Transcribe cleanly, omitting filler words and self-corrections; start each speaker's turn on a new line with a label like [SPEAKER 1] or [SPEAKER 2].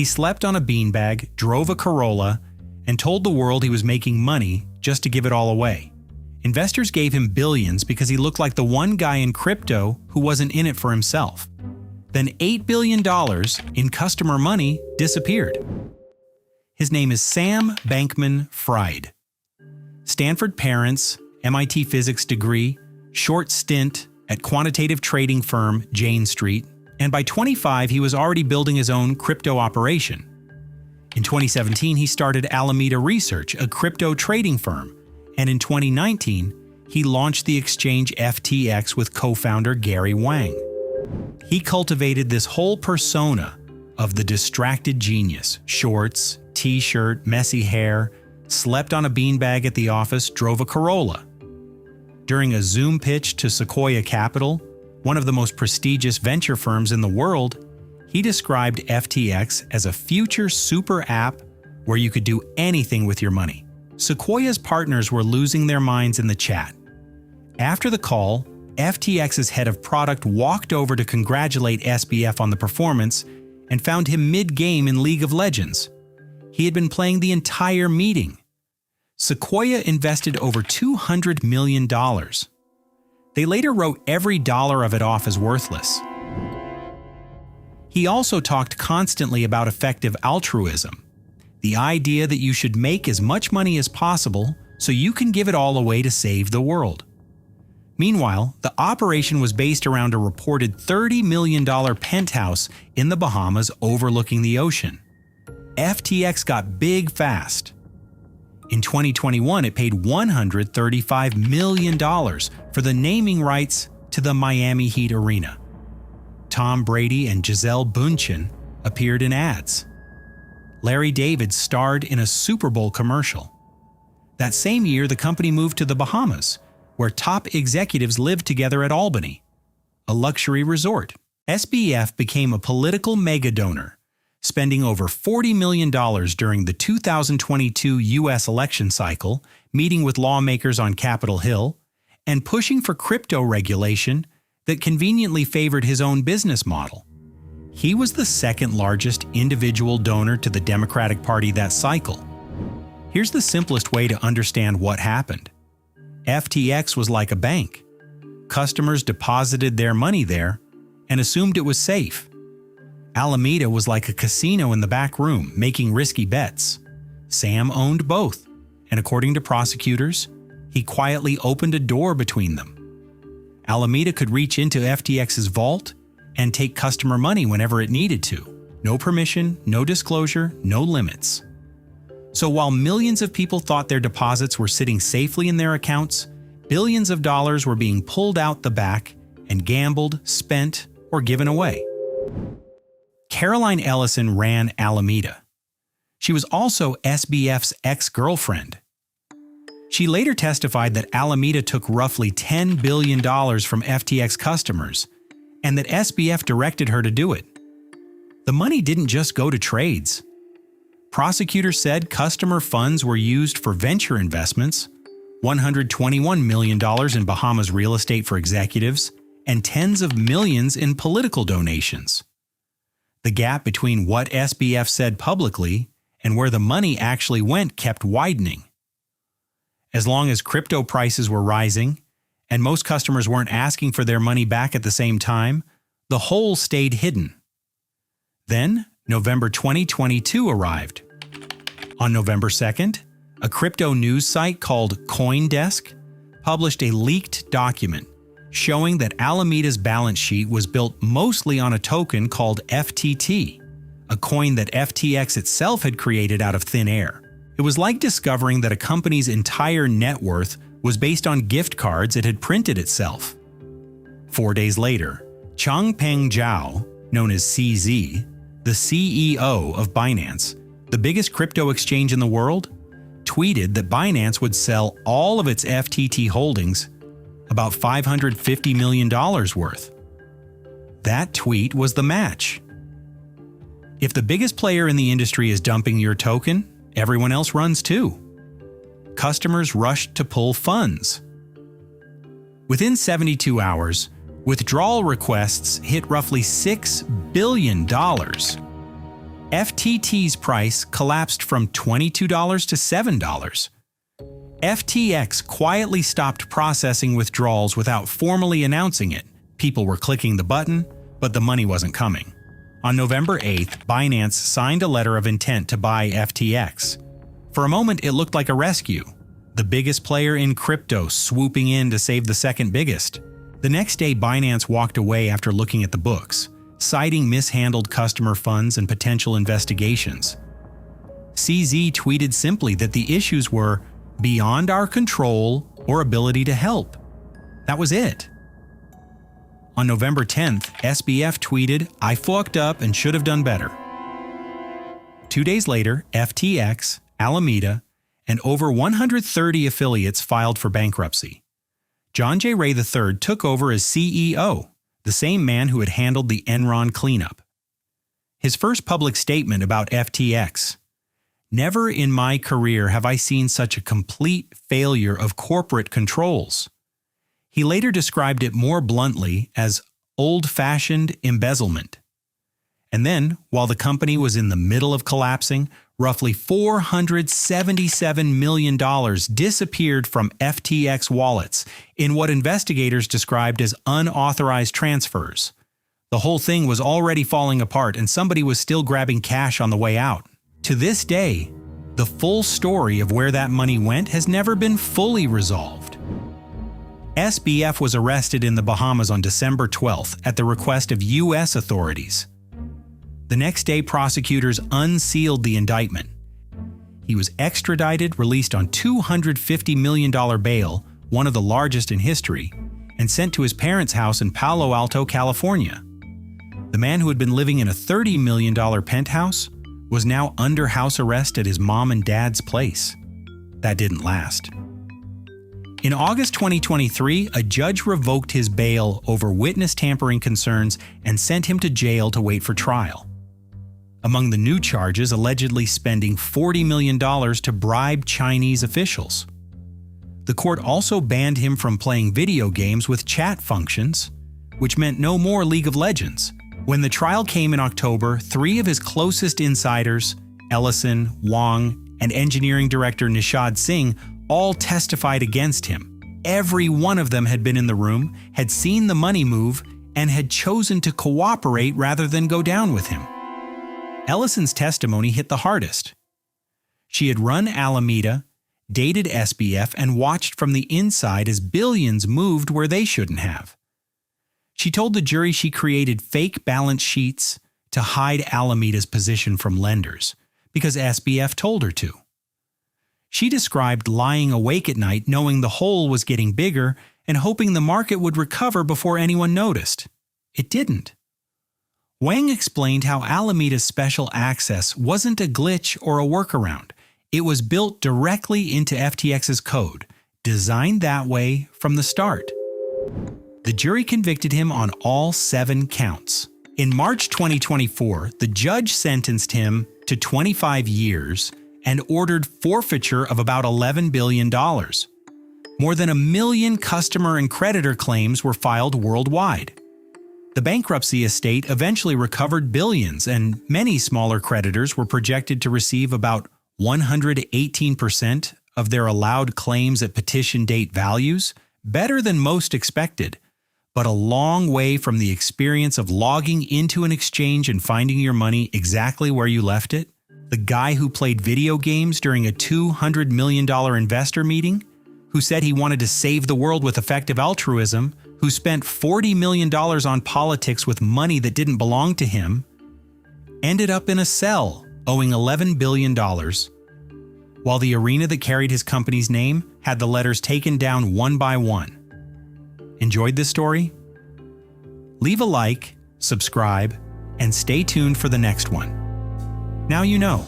[SPEAKER 1] He slept on a beanbag, drove a Corolla, and told the world he was making money just to give it all away. Investors gave him billions because he looked like the one guy in crypto who wasn't in it for himself. Then $8 billion in customer money disappeared. His name is Sam Bankman-Fried. Stanford parents, MIT physics degree, short stint at quantitative trading firm Jane Street, and by 25 he was already building his own crypto operation. In 2017 he started Alameda Research, a crypto trading firm, and in 2019 he launched the exchange FTX with co-founder Gary Wang. He cultivated this whole persona of the distracted genius: shorts, t-shirt, messy hair, slept on a beanbag at the office, drove a Corolla. During a Zoom pitch to Sequoia Capital, one of the most prestigious venture firms in the world, he described FTX as a future super app where you could do anything with your money. Sequoia's partners were losing their minds in the chat. After the call, FTX's head of product walked over to congratulate SBF on the performance and found him mid-game in League of Legends. He had been playing the entire meeting. Sequoia invested over $200 million. They later wrote every dollar of it off as worthless. He also talked constantly about effective altruism, the idea that you should make as much money as possible so you can give it all away to save the world. Meanwhile, the operation was based around a reported $30 million penthouse in the Bahamas overlooking the ocean. FTX got big fast. In 2021, it paid $135 million for the naming rights to the Miami Heat arena. Tom Brady and Gisele Bündchen appeared in ads. Larry David starred in a Super Bowl commercial. That same year, the company moved to the Bahamas, where top executives lived together at Albany, a luxury resort. SBF became a political mega-donor, spending over $40 million during the 2022 U.S. election cycle, meeting with lawmakers on Capitol Hill, and pushing for crypto regulation that conveniently favored his own business model. He was the second largest individual donor to the Democratic Party that cycle. Here's the simplest way to understand what happened. FTX was like a bank. Customers deposited their money there and assumed it was safe. Alameda was like a casino in the back room, making risky bets. Sam owned both, and according to prosecutors, he quietly opened a door between them. Alameda could reach into FTX's vault and take customer money whenever it needed to. No permission, no disclosure, no limits. So while millions of people thought their deposits were sitting safely in their accounts, billions of dollars were being pulled out the back and gambled, spent, or given away. Caroline Ellison ran Alameda. She was also SBF's ex-girlfriend. She later testified that Alameda took roughly $10 billion from FTX customers and that SBF directed her to do it. The money didn't just go to trades. Prosecutors said customer funds were used for venture investments, $121 million in Bahamas real estate for executives, and tens of millions in political donations. The gap between what SBF said publicly and where the money actually went kept widening. As long as crypto prices were rising, and most customers weren't asking for their money back at the same time, the hole stayed hidden. Then, November 2022 arrived. On November 2nd, a crypto news site called CoinDesk published a leaked document showing that Alameda's balance sheet was built mostly on a token called FTT, a coin that FTX itself had created out of thin air. It was like discovering that a company's entire net worth was based on gift cards it had printed itself. 4 days later, Changpeng Zhao, known as CZ, the CEO of Binance, the biggest crypto exchange in the world, tweeted that Binance would sell all of its FTT holdings, about $550 million worth. That tweet was the match. If the biggest player in the industry is dumping your token, everyone else runs too. Customers rushed to pull funds. Within 72 hours, withdrawal requests hit roughly $6 billion. FTT's price collapsed from $22 to $7. FTX quietly stopped processing withdrawals without formally announcing it. People were clicking the button, but the money wasn't coming. On November 8th, Binance signed a letter of intent to buy FTX. For a moment, it looked like a rescue, the biggest player in crypto swooping in to save the second biggest. The next day, Binance walked away after looking at the books, citing mishandled customer funds and potential investigations. CZ tweeted simply that the issues were beyond our control or ability to help. That was it. On November 10th, SBF tweeted, "I fucked up and should have done better." 2 days later, FTX, Alameda, and over 130 affiliates filed for bankruptcy. John J. Ray III took over as CEO, the same man who had handled the Enron cleanup. His first public statement about FTX: "Never in my career have I seen such a complete failure of corporate controls." He later described it more bluntly as old-fashioned embezzlement. And then, while the company was in the middle of collapsing, roughly $477 million disappeared from FTX wallets in what investigators described as unauthorized transfers. The whole thing was already falling apart, and somebody was still grabbing cash on the way out. To this day, the full story of where that money went has never been fully resolved. SBF was arrested in the Bahamas on December 12th at the request of U.S. authorities. The next day, prosecutors unsealed the indictment. He was extradited, released on $250 million bail, one of the largest in history, and sent to his parents' house in Palo Alto, California. The man who had been living in a $30 million penthouse was now under house arrest at his mom and dad's place. That didn't last. In August 2023, a judge revoked his bail over witness tampering concerns and sent him to jail to wait for trial. Among the new charges, allegedly spending $40 million to bribe Chinese officials. The court also banned him from playing video games with chat functions, which meant no more League of Legends. When the trial came in October, 3 of his closest insiders, Ellison, Wang, and engineering director Nishad Singh, all testified against him. Every one of them had been in the room, had seen the money move, and had chosen to cooperate rather than go down with him. Ellison's testimony hit the hardest. She had run Alameda, dated SBF, and watched from the inside as billions moved where they shouldn't have. She told the jury she created fake balance sheets to hide Alameda's position from lenders because SBF told her to. She described lying awake at night knowing the hole was getting bigger and hoping the market would recover before anyone noticed. It didn't. Wang explained how Alameda's special access wasn't a glitch or a workaround. It was built directly into FTX's code, designed that way from the start. The jury convicted him on all 7 counts. In March 2024, the judge sentenced him to 25 years and ordered forfeiture of about $11 billion. More than 1 million customer and creditor claims were filed worldwide. The bankruptcy estate eventually recovered billions, and many smaller creditors were projected to receive about 118% of their allowed claims at petition date values, better than most expected, but a long way from the experience of logging into an exchange and finding your money exactly where you left it. The guy who played video games during a $200 million investor meeting, who said he wanted to save the world with effective altruism, who spent $40 million on politics with money that didn't belong to him, ended up in a cell owing $11 billion, while the arena that carried his company's name had the letters taken down one by one. Enjoyed this story? Leave a like, subscribe, and stay tuned for the next one. Now you know.